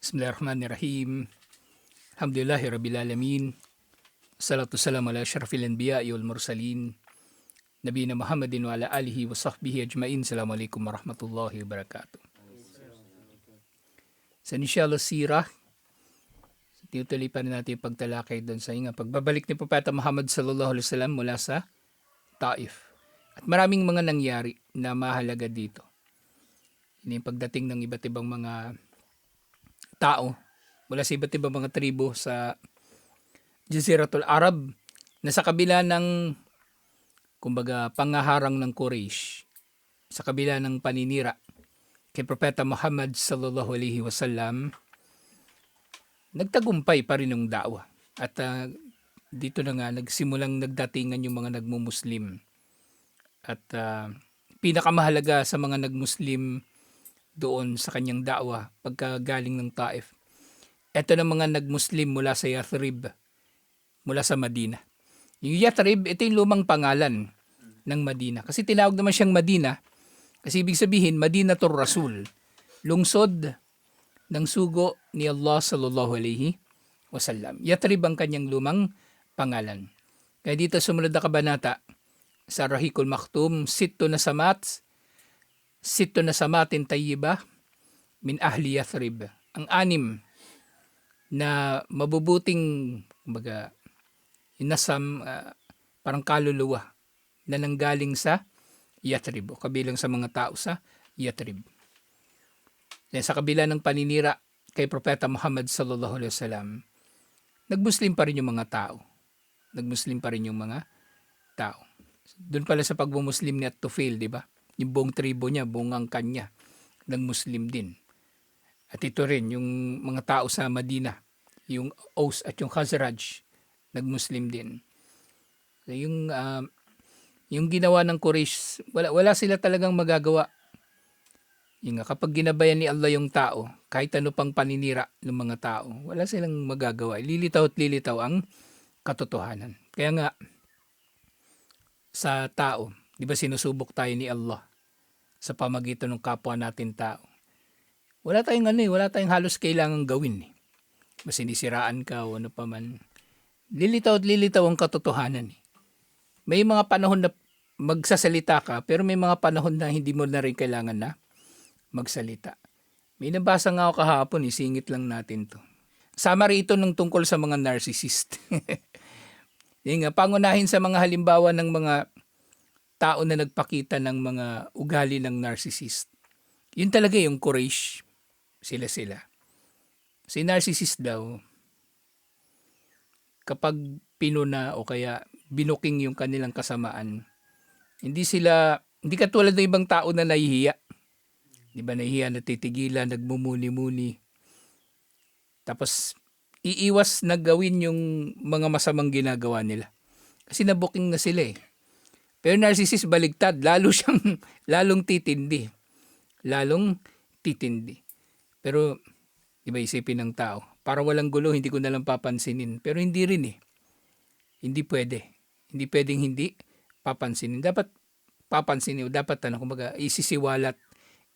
Bismillahirrahmanirrahim. Alhamdulillahi rabbil alamin. Salatu salam ala asyrafil anbiya'i wal mursalin. Nabiyina Muhammadin wa ala alihi wa sahbihi ajmain. Assalamualaikum warahmatullahi wabarakatuh. Sa Inshallah Sirah, tinutuloy pa rin natin yung pagtalakay doon sa pagbabalik ni Propeta Muhammad sallallahu alaihi wasallam mula sa Taif. At maraming mga nangyari na mahalaga dito. Ini yung pagdating ng iba't ibang mga tao mula sa iba't ibang mga tribo sa Jaziratul Arab na sa kabila ng pangaharang ng Quraysh, sa kabila ng paninira kay Propeta Muhammad sallallahu alaihi wasallam, nagtagumpay pa rin yung da'wa. At dito na nga nagsimulang nagdatingan yung mga nagmumuslim. At pinakamahalaga sa mga nagmuslim doon sa kanyang da'wa pagka galing ng Taif, ito na mga nagmuslim mula sa Yathrib, mula sa Madina. Yung Yathrib, ito yung lumang pangalan ng Madina. Kasi tinawag naman siyang Madina, kasi ibig sabihin, Madinatul Rasul, lungsod ng sugo ni Allah sallallahu alaihi wasallam. Yathrib ang kanyang lumang pangalan. Kaya dito sumunod na kabanata sa Rahikul Maktum, Sitto na samatin tayyibah min ahli Yathrib. Ang anim na mabubuting inasam, parang kaluluwa na nanggaling sa Yathrib o kabilang sa mga tao sa Yathrib. Sa kabila ng paninira kay Propeta Muhammad sallallahu alaihi wasallam, nagmuslim pa rin yung mga tao. Doon pala sa pagmumuslim ni At-Tufail, di ba? Yung buong tribo niya, buong angkan niya, nagmuslim din. At ito rin, yung mga tao sa Madina, yung Aus at yung Khazraj, nagmuslim din. So, yung ginawa ng Quraysh, wala sila talagang magagawa. Kapag ginabayan ni Allah yung tao, kahit ano pang paninira ng mga tao, wala silang magagawa. Lilitaw at lilitaw ang katotohanan. Kaya nga, sa tao, di ba sinusubok tayo ni Allah sa pamagitan ng kapwa natin tao? Wala tayong halos kailangang gawin. Mas sinisiraan ka o ano pa man. Lilitaw at lilitaw ang katotohanan. May mga panahon na magsasalita ka, pero may mga panahon na hindi mo na rin kailangan na magsalita. May nabasa nga ako kahapon, isingit lang natin to. Summary ito ng tungkol sa mga narcissist. Pangunahin sa mga halimbawa ng mga tao na nagpakita ng mga ugali ng narcissist. Yun talaga yung Quraysh. Sila. Si narcissist daw, kapag pinuna o kaya binuking yung kanilang kasamaan, hindi katulad ng ibang tao na nahihiya. Di ba nahihiya, natitigilan, nagmumuni-muni. Tapos iiwas na gawin yung mga masamang ginagawa nila. Kasi nabuking na sila eh. Pero narcissist baligtad, lalong titindi. Pero, iba isipin ng tao, para walang gulo, hindi ko nalang papansinin. Pero hindi rin eh. Hindi pwede. Hindi pwedeng hindi papansinin. Dapat papansinin, dapat isisiwalat,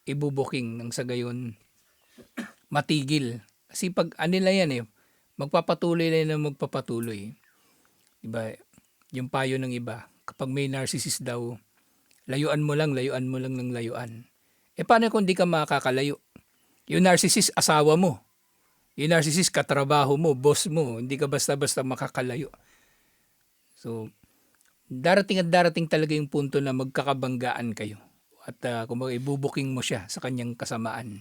ibubuking ng sa gayon matigil. Kasi pag anila yan magpapatuloy na magpapatuloy. Diba? Yung payo ng iba, kapag may narcissist daw, layuan mo lang ng layuan. Paano kung di ka makakalayo? Yung narcissist, asawa mo. Yung narcissist, katrabaho mo, boss mo. Hindi ka basta-basta makakalayo. So, darating talaga yung punto na magkakabanggaan kayo. At ibubuking mo siya sa kanyang kasamaan.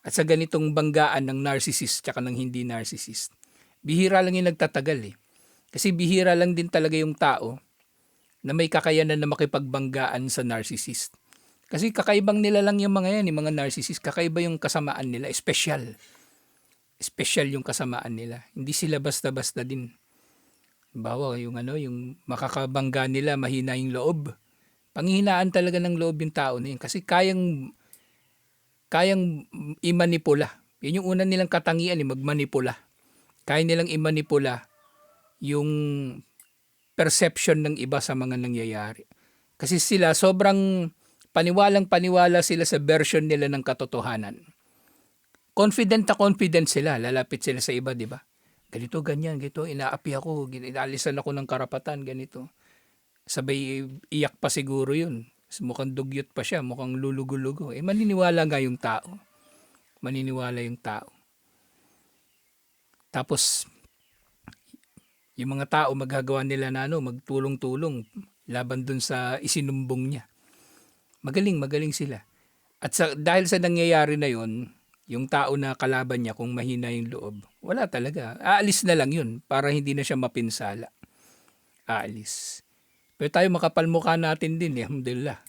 At sa ganitong banggaan ng narcissist tsaka ng hindi narcissist, bihira lang yung nagtatagal eh. Kasi bihira lang din talaga yung tao na may kakayanan na makipagbanggaan sa narcissist. Kasi kakaibang nila lang yung mga yan, yung mga narcissist. Kakaiba yung kasamaan nila, special yung kasamaan nila. Hindi sila basta-basta din. Bawa yung makakabangga nila, mahina yung loob. Panghihinaan talaga ng loob yung tao na yun. Kasi kayang imanipula. Yun yung una nilang katangian, magmanipula. Kaya nilang imanipula yung perception ng iba sa mga nangyayari. Kasi sila sobrang paniwalang-paniwala sila sa version nila ng katotohanan. Confident na confident sila, lalapit sila sa iba, di ba? Ganito, ganyan, ganito, inaapi ako, inaalisan ako ng karapatan, ganito. Sabay iyak pa siguro yun. Mukhang dugyot pa siya, mukhang lulugo-lugo. Maniniwala nga yung tao. Maniniwala yung tao. Tapos, yung mga tao magagawa nila na magtulong-tulong laban dun sa isinumbong niya. Magaling sila. At dahil sa nangyayari na yon, yung tao na kalaban niya kung mahina yung loob, wala talaga. Aalis na lang yun para hindi na siya mapinsala. Aalis. Pero tayo makapalmukha natin din, alhamdulillah.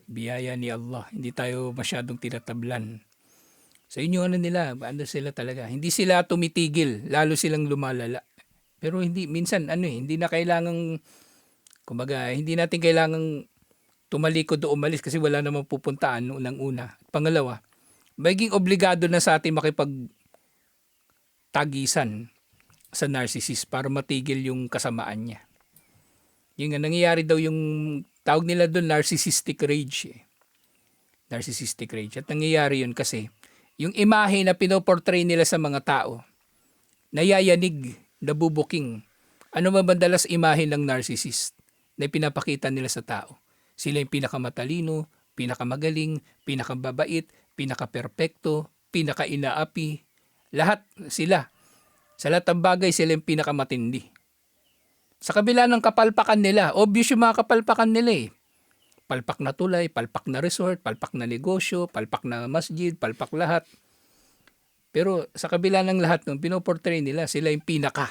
Biyaya ni Allah. Hindi tayo masyadong tinatablan. Sa inyo nila, sila talaga. Hindi sila tumitigil, lalo silang lumalala. Pero hindi, minsan hindi na kailangang, kumbaga, hindi natin kailangang tumalikod o umalis kasi wala namang pupuntaan unang-una. Pangalawa, magiging obligado na sa atin makipagtagisan sa narcissist para matigil yung kasamaan niya. Yung nangyayari daw yung tawag nila doon narcissistic rage. Narcissistic rage. At nangyayari yun kasi yung imahe na pinoportray nila sa mga tao, nayayanig, nabubuking. Ano ba madalas imahe ng narcissist na pinapakita nila sa tao? Sila yung pinakamatalino, pinakamagaling, pinakababait, pinaka-perpekto, pinaka-inaapi. Lahat sila. Sa lahat ng bagay, sila yung pinakamatindi. Sa kabila ng kapalpakan nila, obvious yung mga kapalpakan nila eh. Palpak na tulay, palpak na resort, palpak na negosyo, palpak na masjid, palpak lahat. Pero sa kabila ng lahat ng pinoportray nila, sila yung pinaka.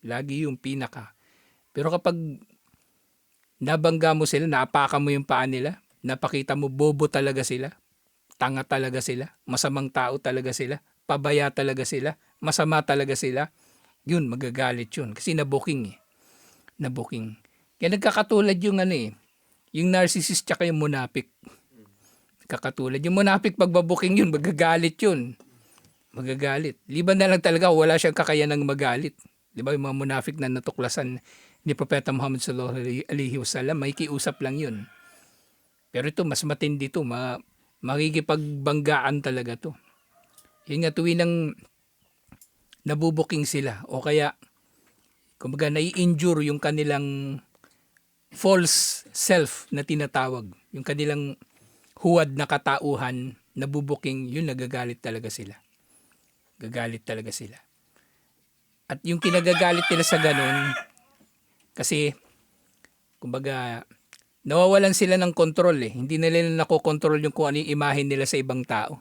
Lagi yung pinaka. Pero kapag nabangga mo sila, naapaka mo yung paa nila, napakita mo bobo talaga sila, tanga talaga sila, masamang tao talaga sila, pabaya talaga sila, masama talaga sila, yun, magagalit yun. Kasi nabuking eh. Nabuking. Kaya nagkakatulad yung yung narcissist tsaka yung munafik. Kakatulad. Yung munafik pagbabuking yun, magagalit yun. Magagalit. Liban na lang talaga, wala siyang kakayanang magalit. Di ba yung mga munafik na natuklasan ni Propeta Muhammad sallallahu alaihi wasallam, may kiusap lang yun. Pero ito, mas matindi ito. Makikipagbanggaan talaga to. Yun nga, tuwing nang nabubuking sila o kaya kumbaga nai-injure yung kanilang false self na tinatawag, yung kanilang huwad na katauhan, nabubuking, yun nagagalit talaga sila. Gagalit talaga sila. At yung kinagagalit nila sa ganun, kasi kumbaga nawawalan sila ng kontrol eh. Hindi nila nakokontrol yung kung ano yung imahe nila sa ibang tao.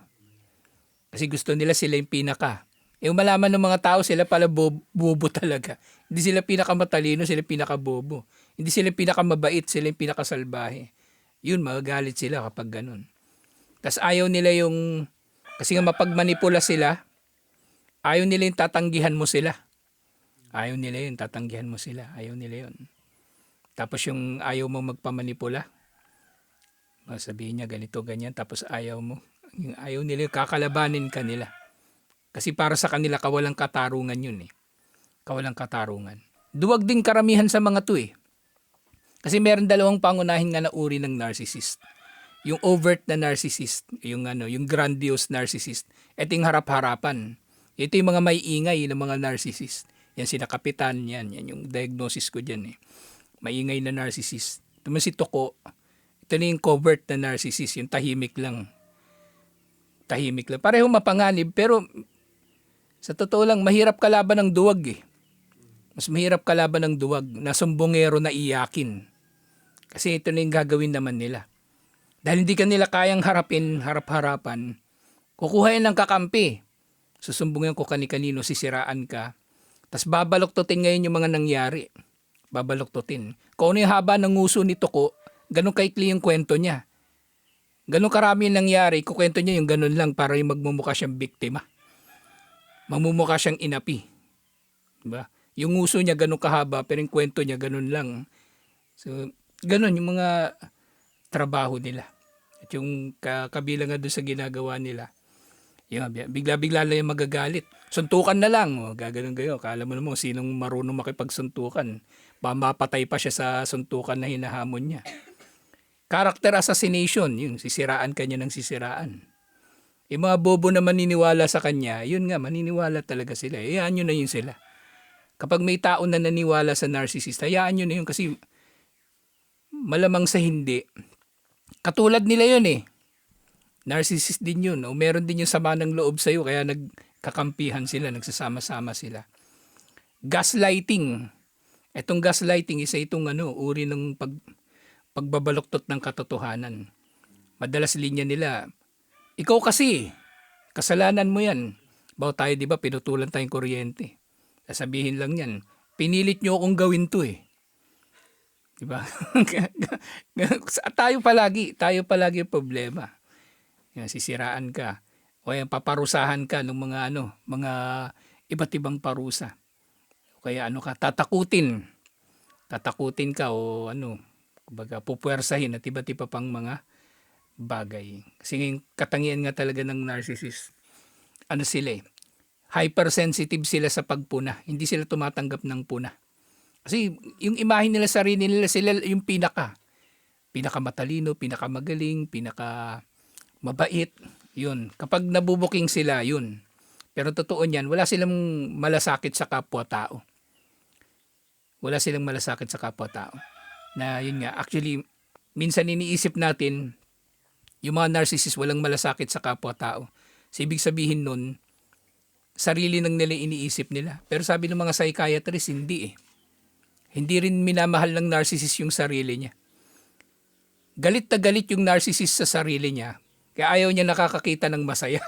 Kasi gusto nila sila yung pinaka. Malaman ng mga tao sila pala bobo talaga. Hindi sila pinakamatalino, sila pinakabobo. Hindi sila pinakamabait, sila yung pinakasalbahe. Yun, magagalit sila kapag ganun. Tapos ayaw nila kasi nga mapagmanipula sila, ayaw nila yung tatanggihan mo sila. Ayaw nila yun, tatanggihan mo sila. Ayaw nila yun. Tapos yung ayaw mo magpamanipula, sabihin niya ganito, ganyan, tapos ayaw mo. Yung ayaw nila yung kakalabanin ka nila. Kasi para sa kanila, kawalang katarungan yun eh. Kawalang katarungan. Duwag din karamihan sa mga to eh. Kasi meron dalawang pangunahin nga na uri ng narcissist. Yung overt na narcissist, yung grandiose narcissist. Ito yung harap-harapan. Ito yung mga may ingay ng mga narcissist. Yan sina Kapitan, yan yung diagnosis ko dyan eh. Maingay na narcissist. Ito man si Toko. Ito na yung covert na narcissist, yung tahimik lang. Tahimik lang. Pareho mapanganib, pero sa totoo lang, mahirap kalaban ng duwag eh. Mas mahirap kalaban ng duwag na sumbongero na iyakin. Kasi ito na yung gagawin naman nila. Dahil hindi ka nila kayang harap-harapan, kukuha yan ng kakampi. Susumbungin ko kani-kanino, sisiraan ka. Tapos babaloktotin ngayon yung mga nangyari. Babaloktotin. Kung ano yung haba ng nguso ni Toko, ganun kaikli yung kwento niya. Ganun karami yung nangyari, kukwento niya yung ganun lang para yung magmumukha siyang biktima. Mamumukha siyang inapi. Diba? Yung nguso niya ganun kahaba, pero yung kwento niya ganun lang. So, ganun yung mga trabaho nila. At yung kabilang nga doon sa ginagawa nila, yung bigla-bigla lang yung magagalit. Suntukan na lang. Gaganon kayo. Kala mo naman sinong marunong makipagsuntukan. Mapatay pa siya sa suntukan na hinahamon niya. Character assassination, yun, sisiraan ka niya ng sisiraan. Yung mga bobo na maniniwala sa kanya, yun nga, maniniwala talaga sila. Hayaan nyo na yun sila. Kapag may tao na naniwala sa narcissist, hayaan nyo na yun kasi malamang sa hindi. Katulad nila yun eh. Narcissist din yun. O meron din yung sama ng loob sa'yo kaya nagkakampihan sila, nagsasama-sama sila. Gaslighting. Etong gaslighting, isa itong uri ng pagbabaluktot ng katotohanan. Madalas linya nila, ikaw kasi, kasalanan mo yan. Bawa tayo, di ba, pinutulan tayong kuryente. Sasabihin lang yan, pinilit nyo akong gawin to eh. Di ba? tayo palagi yung problema. Yan, sisiraan ka. O yan, paparusahan ka ng mga iba't ibang parusa. O kaya tatakutin. Tatakutin ka o kumbaga, pupuwersahin at iba't iba pang mga bagay. Kasi yung katangian nga talaga ng narcissist, sila eh, hypersensitive sila sa pagpuna. Hindi sila tumatanggap ng puna. Kasi yung imahe nila sarili nila, sila yung pinakamatalino, pinakamagaling, pinakamabait. Yun. Kapag nabubuking sila, yun. Pero totoo niyan, wala silang malasakit sa kapwa-tao. Wala silang malasakit sa kapwa-tao. Na yun nga, actually, minsan iniisip natin, yung mga narcissist walang malasakit sa kapwa-tao. So, ibig sabihin nun, sarili nang nila iniisip nila. Pero sabi ng mga psychiatrist, hindi eh. Hindi rin minamahal ng narcissist yung sarili niya. Galit na galit yung narcissist sa sarili niya. Kaya ayaw niya nakakakita ng masaya.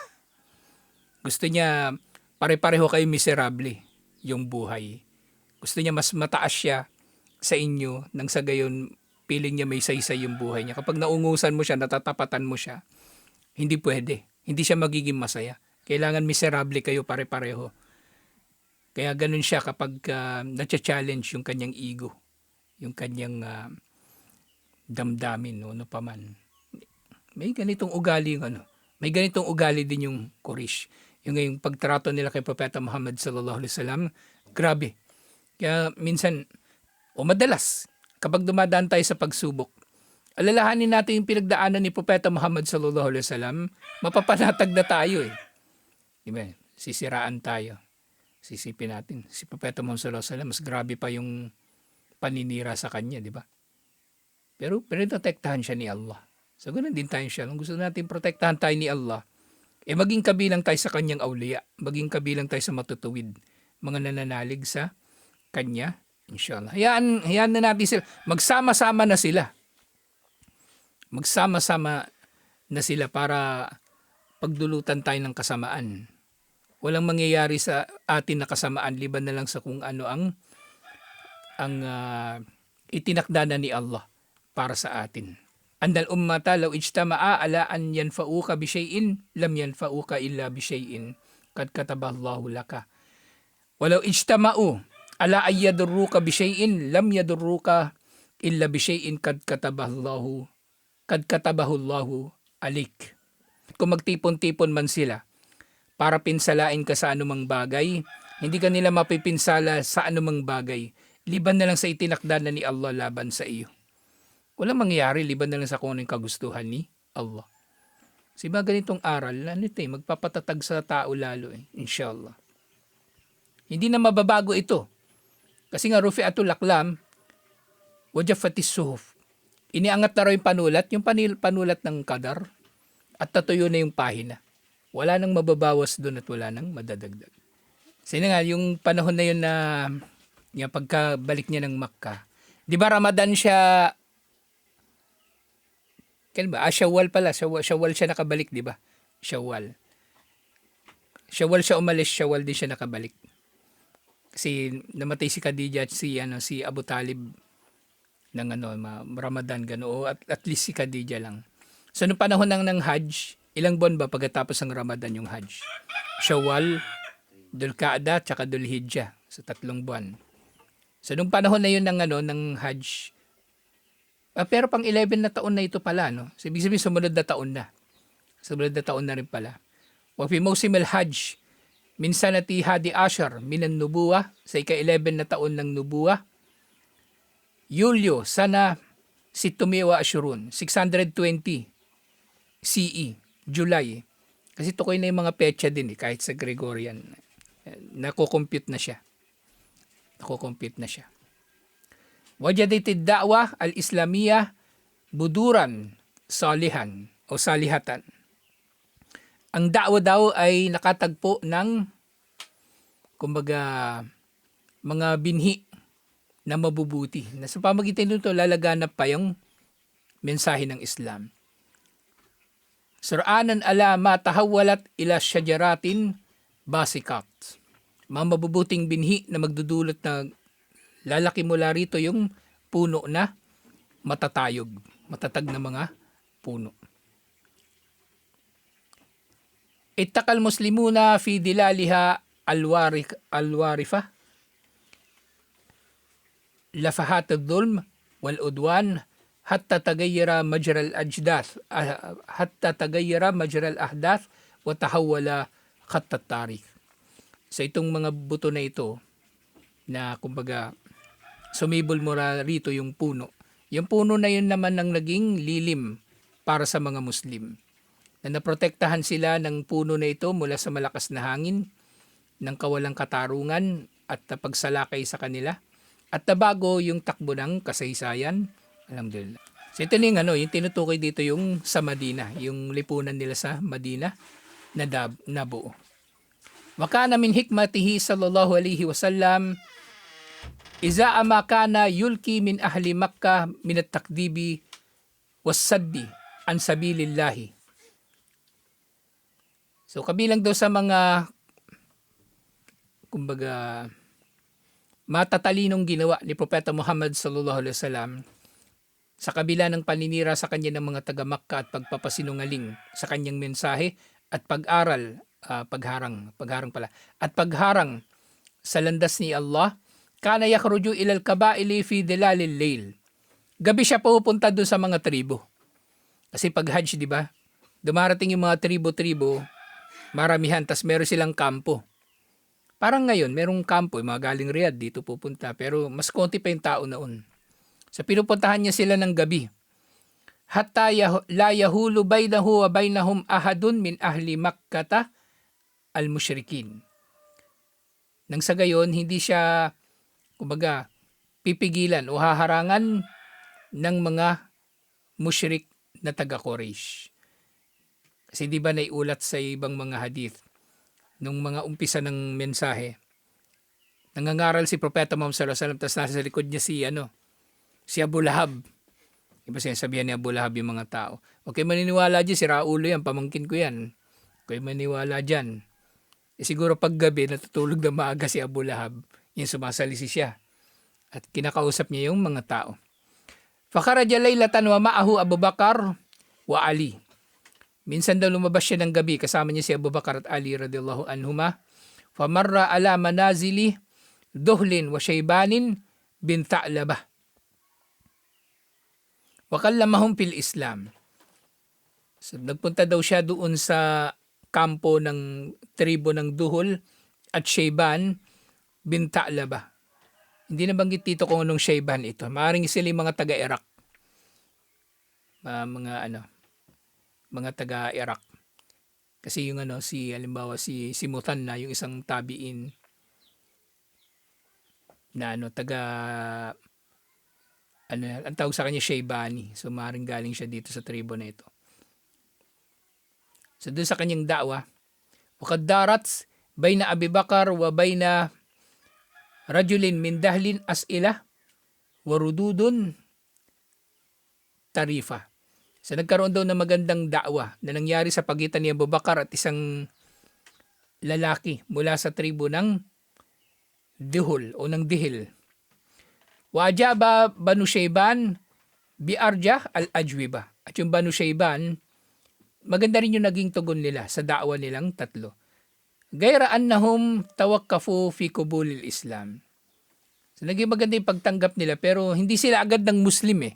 Gusto niya pare-pareho kayo miserable yung buhay. Gusto niya mas mataas siya sa inyo nang sa gayon piling niya may saysay yung buhay niya. Kapag naungusan mo siya, natatapatan mo siya, hindi pwede. Hindi siya magiging masaya. Kailangan miserable kayo pare-pareho. Kaya ganun siya kapag na-challenge yung kanyang ego, yung kanyang damdamin, ano pa man. May ganitong ugali may ganitong ugali din yung Quraysh. Yung pagtrato nila kay Propeta Muhammad sallallahu alaihi wasallam, grabe. Kaya minsan madalas kapag dumadaan tayo sa pagsubok, alalahanin natin yung pinagdaanan ni Propeta Muhammad sallallahu alaihi wasallam, mapapanatag na tayo eh. Diba? Sisiraan tayo. Sisipin natin. Si Propeta Muhammad sallallahu alaihi wasallam, mas grabe pa yung paninira sa kanya, di ba? Pero protektahan siya ni Allah. So ganun din tayo siya. Kung gusto natin protektahan tayo ni Allah, maging kabilang tayo sa kanyang awliya. Maging kabilang tayo sa matutuwid. Mga nananalig sa kanya. Inshallah. Hayaan na natin sila. Magsama-sama na sila. Magsama-sama na sila para pagdulutan tayo ng kasamaan. Walang mangyayari sa atin na kasamaan liban na lang sa kung ano ang itinakda na ni Allah para sa atin. Andal ummata law ijtama'a ala an yanfa'uka bi syai'in lam yanfa'uka illa bi syai'in qad kataballahu laka. Walau ijtama'u ala ay yadurruka bi syai'in lam yadurruka illa bi syai'in qad kataballahu alik. Kung magtipon-tipon man sila para pinsalain ka sa anumang bagay, hindi ka nila mapipinsala sa anumang bagay liban na lang sa itinakda na ni Allah laban sa iyo. Walang mangyayari liban na lang sa kung ano yung kagustuhan ni Allah. Kasi ba ganitong aral, magpapatatag sa tao lalo inshallah. Hindi na mababago ito. Kasi nga rufi'atul aqlam, wajafatis suhuf. Iniangat na raw yung panulat ng qadar at tatuyo na yung pahina. Wala nang mababawas doon at wala nang madadagdag. Kasi nga, yung panahon na yun na yung pagkabalik niya ng Makkah, di ba Ramadan siya, kailan ba? Shawwal pala. Shawwal siya nakabalik, di ba? Shawwal siya umalis, Shawwal din siya nakabalik. Kasi namatay si Khadija at si Abu Talib ng Ramadan gano, at least si Khadija lang. So nung panahon ng Hajj, ilang buwan ba pagkatapos ng Ramadan yung Hajj? Shawwal, Dhul-Qa'dah, tsaka Dhul-Hijjah. So 3 buwan. So nung panahon na yun ng Hajj, pero pang 11 na taon na ito pala, no? So, ibig sabihin, sumunod na taon na. Sumunod na taon na rin pala. Wa fi mawsim al-Hajj, min sanati hadi ashar minan nubuwa, sa ika-11 na taon ng nubuwa, Yulyo, sana Situmiwa Ashurun, 620 CE, July. Kasi tukoy na yung mga petsa din kahit sa Gregorian. Nako-compute na siya. Wajadatid da'wah al-Islamiyah buduran salihan o salihatan. Ang da'wa daw ay nakatagpo ng kumbaga mga binhi na mabubuti. Na sa pamagitan nito lalaganap pa yung mensahe ng Islam. Sur'anan ala ma tahawalat ila syajaratin basikat. Mga mabubuting binhi na magdudulot na lalaki mula rito yung puno na matatayog, matatag na mga puno. Ittakal muslimuna fi dilaliha alwarifa lafahat ad-dhulm wal udwan hatta tagayyara majra al-ajdath hatta tagayyara majra al-ahdath wa tahawwala khatt at-tarikh. So itong mga buto na ito na kumbaga sumibol mula rito yung puno. Yung puno na yun naman ang naging lilim para sa mga Muslim. Na naprotektahan sila ng puno na ito mula sa malakas na hangin, ng kawalang katarungan at pagsalakay sa kanila. At nabago yung takbo ng kasaysayan. Alhamdulillah. So ito yung yung tinutukoy dito yung sa Madina, yung lipunan nila sa Madina na nabuo. Wa kana min hikmatihi sallallahu alaihi wasallam iza ama kana yulki min ahli Makkah min at-takdibi was-saddi an sabilillahi. So kabilang daw sa mga kumbaga matatalinong ginawa ni Propeta Muhammad sallallahu alaihi wasallam sa kabila ng paninira sa kanya ng mga taga-Makkah at pagpapasinungaling sa kanyang mensahe at pag-aral, pagharang sa landas ni Allah, kana yakhruju ilal kabaili fi dilalil layl. Gabi siya pupunta doon sa mga tribo. Kasi pag Hajj, di ba? Dumarating yung mga tribo-tribo, maramihan, tas meron silang kampo. Parang ngayon, merong kampo, yung mga galing Riyadh dito pupunta, pero mas konti pa yung tao noon. So pinupuntahan niya sila ng gabi. Hatta la yahulu bainahu wa bainahum ahadun min ahli Makkata al-musyrikin. Nang sa gayon, hindi siya kumbaga pipigilan o haharangan ng mga musyrik na taga-Quraysh. Kasi di ba naiulat sa ibang mga hadith nung mga umpisa ng mensahe. Nangangaral si Propeta Muhammad sallallahu alaihi wasallam, tapos nasa likod niya si Abu Lahab. Iba sinasabihan ni Abu Lahab yung mga tao. Okay, maniniwala dyan, si Raulo yan, pamangkin ko yan. Okay, maniniwala dyan. Siguro pag gabi, natutulog na maaga si Abu Lahab. Yung sumasalisi siya. At kinakausap niya yung mga tao. Fakharaja laylatan wa ma'ahu Abu Bakar wa Ali. Minsan daw lumabas siya ng gabi, kasama niya si Abu Bakar at Ali radhiyallahu anhuma. Famarra ala manazili Duhlin wa Shaybanin bin Tha'labah. Wakallamahum fil Islam. So, nagpunta daw siya doon sa kampo ng tribo ng Duhul at Shayban bin Tha'labah. Hindi nabanggit dito kung anong Shayban ito. Maaaring sila yung mga taga-Iraq. Mga taga-Iraq. Kasi yung halimbawa si Muthanna, yung isang tabiin na ang tawag sa kanya Shaybani. So maaaring galing siya dito sa tribo na ito. So doon sa kanyang da'wa, waqad darats bayna Abi Bakar wa bayna rajulin min dahlin as'ila wa rududun tarifa. So nagkaroon daw ng magandang da'wa na nangyari sa pagitan ni Abu Bakar at isang lalaki mula sa tribo ng Dihul o ng Dihil. Wajaba Banu Shayban bi Arjah al-Ajwiba. At yung Banu Shayban, maganda rin yung naging tugon nila sa da'wa nilang tatlo. Gayra annahum tawakkafu fi qubulil Islam. So naging maganda yung pagtanggap nila, pero hindi sila agad ng Muslim eh.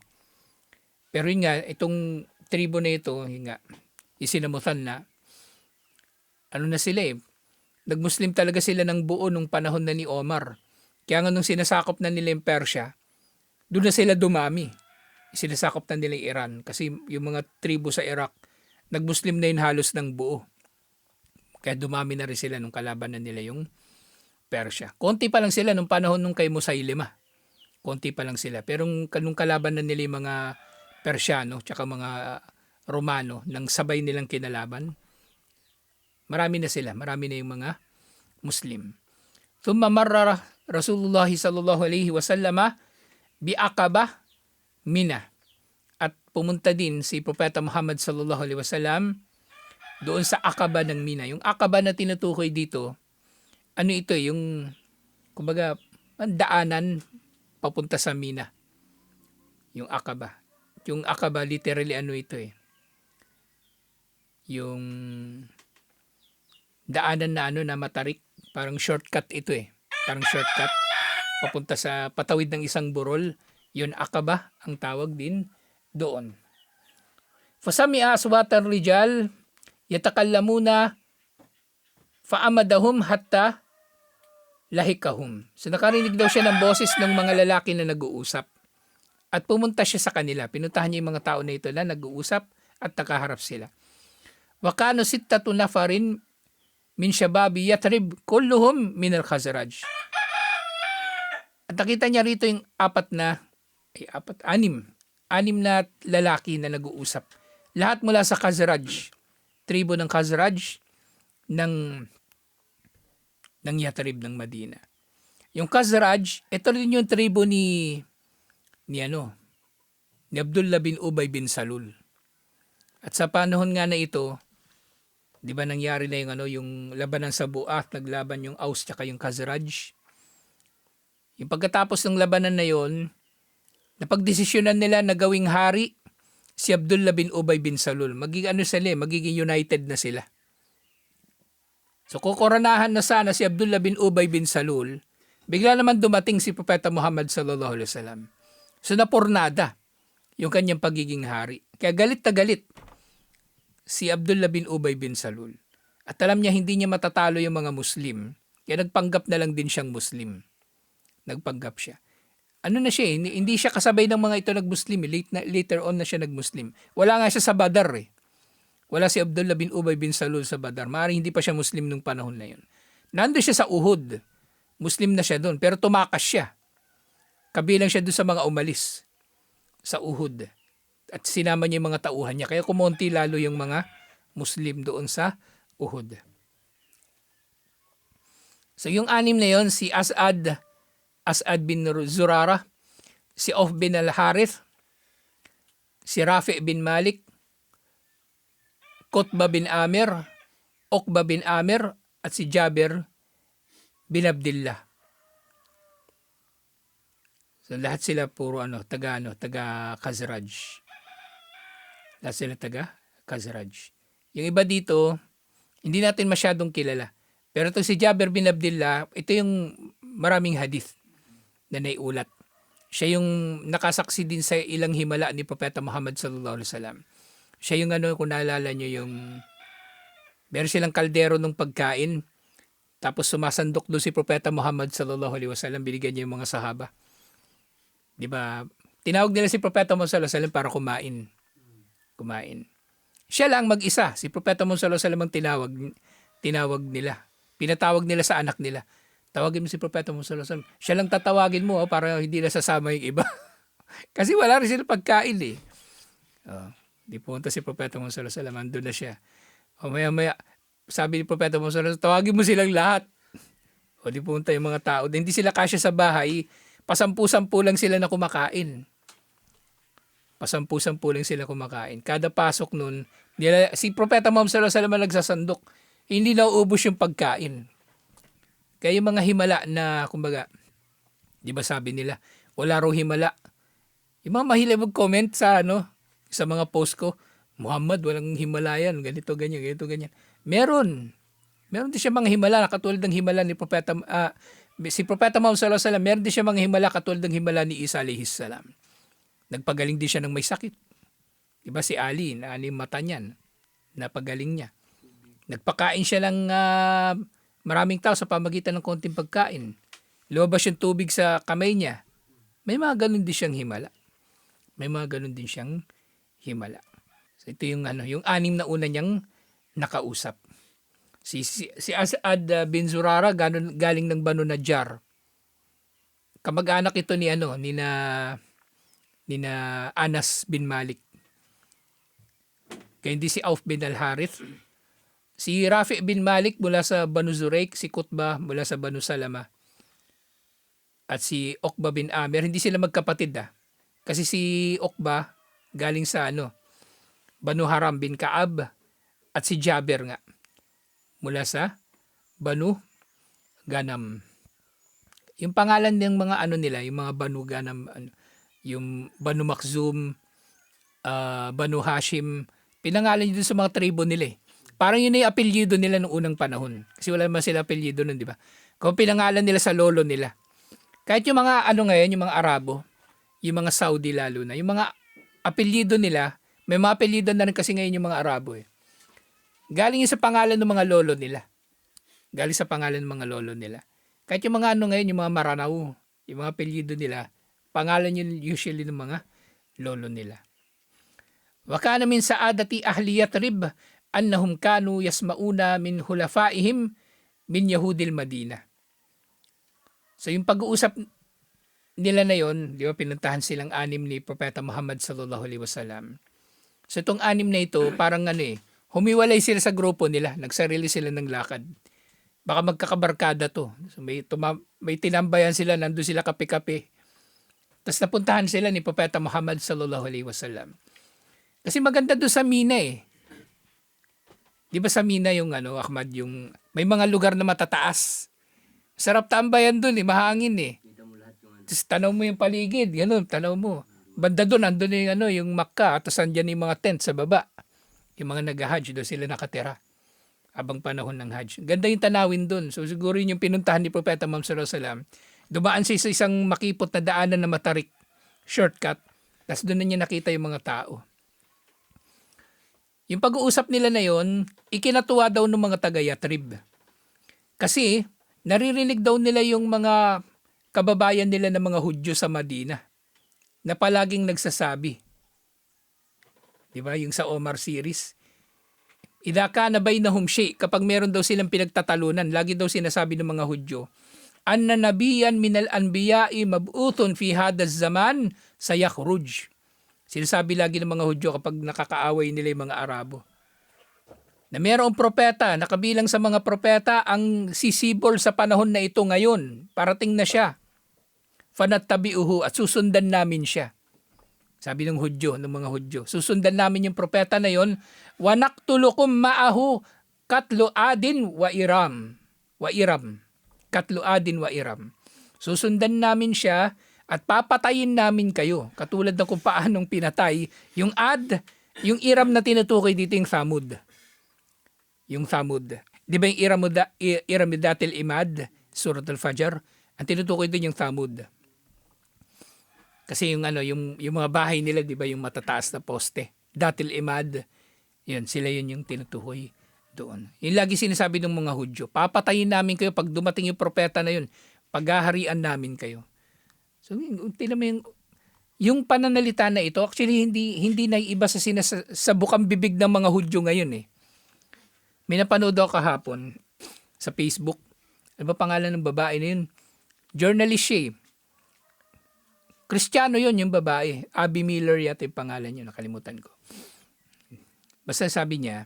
Pero yun nga, itong tribo na ito, yun nga, isinamutan na, na sila eh. Nag-Muslim talaga sila ng buo nung panahon na ni Omar. Kaya nga nung sinasakop na nila yung Persya, doon na sila dumami. sinasakop na nila yung Iran. Kasi yung mga tribo sa Iraq, nag-Muslim na yun halos ng buo. Kaya dumami na rin sila nung kalaban na nila yung Persia. Konti pa lang sila nung panahon nung kay Musaylima. Konti pa lang sila. Pero nung kalaban na nila yung mga Persyano tsaka mga Romano nang sabay nilang kinalaban, marami na sila. Marami na yung mga Muslim. Thumma marra Rasulullah sallallahu alaihi wasallam bi Aqaba Mina. At pumunta din si Propeta Muhammad sallallahu alaihi wasallam doon sa Aqaba ng Mina. Yung Aqaba na tinutukoy dito, ano ito, yung kumbaga daanan papunta sa Mina. Yung Aqaba. Yung Aqaba literally ano ito yung daanan na na matarik, parang shortcut ito Parang shortcut papunta sa patawid ng isang burol. Yun Aqaba ang tawag din doon. Fasami'a aswatan rijal yatakallamuna fa'amadahum hatta lahikahum. So nakarinig daw siya ng boses ng mga lalaki na nag-uusap. At pumunta siya sa kanila. Pinuntahan niya yung mga tao na ito na nag-uusap at nakaharap sila. Wa kanu sittatu nafarin min shababi Yatrib kulluhum min al-Khazraj. At nakita niya rito yung anim na lalaki na nag-uusap. Lahat mula sa Khazraj, tribo ng Khazraj ng Yatrib ng Madina. Yung Khazraj, ito rin yung tribo ni Abdullah bin Ubay bin Salul. At sa panahon nga na ito, 'di ba nangyari na yung labanan sa Bu'ath, naglaban yung Aus tsaka yung Khazraj. Yung pagkatapos ng labanan na yon, napagdesisyonan nila na gawing hari si Abdullah bin Ubay bin Salul. Magiging united na sila. So kokoronahan na sana si Abdullah bin Ubay bin Salul, bigla naman dumating si Propeta Muhammad sallallahu alaihi wasallam. So napurnada yung kanyang pagiging hari. Kaya galit na galit si Abdullah bin Ubay bin Salul. At alam niya hindi niya matatalo yung mga Muslim. Kaya nagpanggap na lang din siyang Muslim. Nagpanggap siya. Ano na siya hindi siya kasabay ng mga ito nag-Muslim. Later on na siya nag-Muslim. Wala nga siya sa Badar Wala si Abdullah bin Ubay bin Salul sa Badar. Maaaring hindi pa siya Muslim nung panahon na yun. Nandun siya sa Uhud. Muslim na siya doon. Pero tumakas siya. Kabilang siya doon sa mga umalis sa Uhud. At sinama niya yung mga tauhan niya. Kaya kumonti lalo yung mga Muslim doon sa Uhud. So yung anim na yon, si As'ad bin Zurara, si Auf bin al-Harith, si Rafi bin Malik, Qutbah bin Amir, Uqbah bin Amir, at si Jabir bin Abdullah. So lahat sila puro taga Khazraj. Lahat sila taga Khazraj. Yung iba dito, hindi natin masyadong kilala. Pero ito si Jabir bin Abdullah, ito yung maraming hadith na naiulat. Siya yung nakasaksi din sa ilang himala ni Propeta Muhammad sallallahu alaihi wasallam. Siya yung kung naalala nyo yung meron silang kaldero ng pagkain, tapos sumasandok doon si Propeta Muhammad sallallahu alaihi wasallam, binigyan niya yung mga sahaba. 'Di ba? Tinawag nila si Propeta Muhammad sallallahu alaihi wasallam para kumain. Siya lang mag-isa, si Propeta Muhammad sallallahu alaihi wasallam ang tinawag nila. Pinatawag nila sa anak nila. Tawagin mo si Propeta Muhammad sallallahu alaihi wasallam. Siya lang tatawagin mo para hindi na sasama yung iba. Kasi wala rin sila pagkain Di punta si Propeta Muhammad sallallahu alaihi wasallam, andun na siya. O maya, sabi ni Propeta Muhammad sallallahu alaihi wasallam, tawagin mo silang lahat. O di punta yung mga tao. Hindi sila kasya sa bahay, pasampu-sampu lang sila na kumakain. Pasampu-sampu lang sila kumakain. Kada pasok nun, si Propeta Muhammad sallallahu alaihi wasallam nagsasandok. Hindi na uubos yung pagkain. Kaya yung mga himala na, kumbaga, di ba sabi nila, wala raw himala. Yung mga mahilig mag-comment sa sa mga post ko, Muhammad, walang Himalayan, ganito, ganyan. Meron din siya mga himala, katulad ng himala ni Propeta, si Propeta Muhammad sallallahu alaihi wasallam, meron din siya mga himala katulad ng himala ni Isa alaihi salam. Nagpagaling din siya ng may sakit. Diba si Ali, na yung mata niyan, napagaling niya. Nagpakain siya ng maraming tao sa pamagitan ng konting pagkain. Lumabas yung tubig sa kamay niya. May mga ganun din siyang himala. May mga ganun din siyang himala. So ito yung yung anim na una niyang nakausap. Si As'ad bin Zurara galing ng Banu Najjar. Kamag-anak ito ni ni Anas bin Malik. Kaya hindi si Auf bin al-Harith. Si Rafi bin Malik mula sa Banu Zuraik, si Qutbah mula sa Banu Salama. At si Uqba bin Amir, hindi sila magkapatid Kasi si Uqba galing sa Banu Haram bin Kaab, at si Jabir nga mula sa Banu Ganam. Yung pangalan ng mga nila, yung mga Banu Ganam, yung Banu Makhzum, Banu Hashim, pinangalan yun sa mga tribo nila. Parang yun yung apelyido nila noong unang panahon. Kasi wala naman sila apelyido nun, di ba? Kung pinangalan nila sa lolo nila. Kahit yung mga ngayon, yung mga Arabo, yung mga Saudi lalo na, yung mga apelyido nila, may mga apelyido na rin kasi ngayon yung mga Arabo Galing yun sa pangalan ng mga lolo nila. Galing sa pangalan ng mga lolo nila. Kahit yung mga ngayon, yung mga Maranao, yung mga apelyido nila, pangalan yun usually ng mga lolo nila. Wa kana min saadati ahli Yatrib annahum kanu yasmauna min hulafaihim min Yahudil Madina. So yung pag-uusap nila na yon, di ba, pinuntahan silang anim ni Propeta Muhammad sallallahu alaihi wasallam. So itong anim na ito, parang humiwalay sila sa grupo nila, nagsarili sila ng lakad. Baka magkakabarkada to. So may tinambayan sila, nandun sila kape-kape. Tapos napuntahan sila ni Propeta Muhammad sallallahu alaihi wasallam. Kasi maganda doon sa Mina Di ba sa Mina yung Ahmad, yung may mga lugar na matataas. Sarap tambayan doon mahangin Tapos tanaw mo yung paligid, ganun, tanaw mo. Banda doon, andun yung Makkah, tapos andyan yung mga tent sa baba. Yung mga nag-hajj, doon sila nakatira. Abang panahon ng hajj. Ganda yung tanawin doon. So siguro yung pinuntahan ni Propeta Muhammad sallallahu alaihi wasallam, dumaan siya sa isang makipot na daanan na matarik, shortcut. Tapos doon na niya nakita yung mga tao. Yung pag-uusap nila na yon, ikinatuwa daw ng mga taga-Yatrib. Kasi naririnig daw nila yung mga kababayan nila ng mga Hudyo sa Madina na palaging nagsasabi. Di ba? Yung sa Omar series. Idha kana bainahum shay, kapag meron daw silang pinagtatalunan, lagi daw sinasabi ng mga Hudyo, anna nabiyan minal anbiya'i mab'uthun fi hadaz zaman sayakhruj. Sinasabi lagi ng mga Hudyo kapag nakakaaway nila yung mga Arabo, na mayroong propeta, nakabilang sa mga propeta ang sisibol sa panahon na ito ngayon. Parating na siya. Fanattabi'uhu, at susundan namin siya. Sabi ng Hudyo, ng mga Hudyo, susundan namin yung propeta na yon. Wa naqtulukum ma'ahu katlu adin wa iram. Wa iram. Katlu adin wa iram. Susundan namin siya at papatayin namin kayo. Katulad ng kung paanong pinatay yung Ad, yung Iram na tinutukoy dito yung Thamud. Yung Thamud. Di ba yung Iramidatil Imad, Surat Al-Fajr? Ang tinutukoy din yung Thamud. Kasi yung yung mga bahay nila, di ba, yung matataas na poste. Datil Imad, yun, sila yung tinutukoy doon. Yung lagi sinasabi ng mga Hudyo, papatayin namin kayo pag dumating yung propeta na yun, paghaharian namin kayo. So, tingnan mo yung pananalita na ito, actually hindi na iba sa bukang bibig ng mga Hudyo ngayon May napanood ako kahapon sa Facebook. Ano ba pangalan ng babae na yun? Journalist siya Kristiyano yun, yung babae. Abby Miller yata yung pangalan yun. Nakalimutan ko. Basta sabi niya,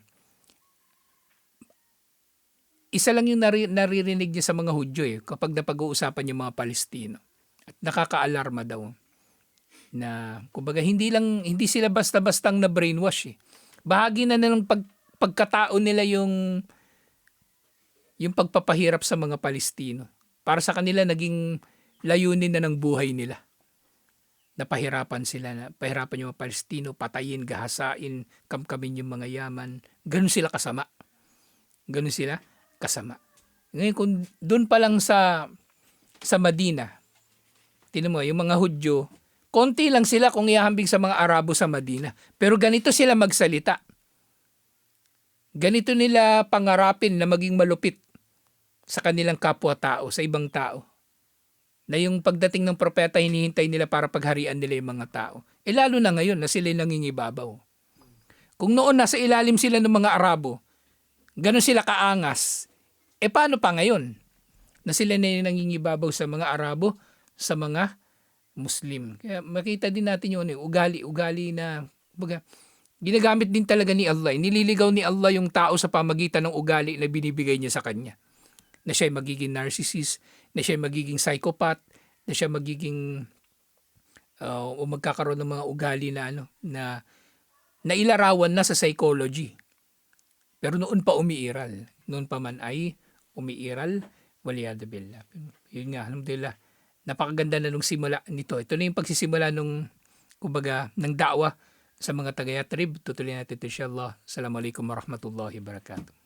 isa lang yung naririnig niya sa mga Hudyo kapag napag-uusapan yung mga Palestino. At nakaka-alarma daw na kumbaga hindi sila basta-bastang na brainwash Bahagi na nilang pagkatao nila yung pagpapahirap sa mga Palestino. Para sa kanila naging layunin na ng buhay nila. Napahirapan yung mga Palestino, patayin, gahasain, kamkamin yung mga yaman. Ganun sila kasama. Ngayon kung doon pa lang sa Madina, tinan mo, yung mga Hudyo, konti lang sila kung ihahambing sa mga Arabo sa Madina. Pero ganito sila magsalita. Ganito nila pangarapin na maging malupit sa kanilang kapwa-tao, sa ibang tao. Na yung pagdating ng propeta, hinihintay nila para pagharian nila yung mga tao. Lalo na ngayon na sila nangingibabaw. Kung noon nasa ilalim sila ng mga Arabo, ganun sila kaangas, paano pa ngayon na sila na yung nangingibabaw sa mga Arabo, sa mga Muslim? Kaya makita din natin yun, ugali na, baga, ginagamit din talaga ni Allah. Nililigaw ni Allah yung tao sa pamagitan ng ugali na binibigay niya sa kanya. Na siya magiging narcissist, na siya magiging psychopath, na siya magiging o magkakaroon ng mga ugali na na nailarawan na sa psychology. Pero noon pa umiiral. Noon pa man ay umiiral. Waliyadu billah. Yun nga, alhamdulillah. Napakaganda na nung simula nito. Ito na yung pagsisimula nung, kumbaga, ng da'wah sa mga taga-Yatrib. Tutuloy natin ito inshallah. Assalamualaikum warahmatullahi wabarakatuh.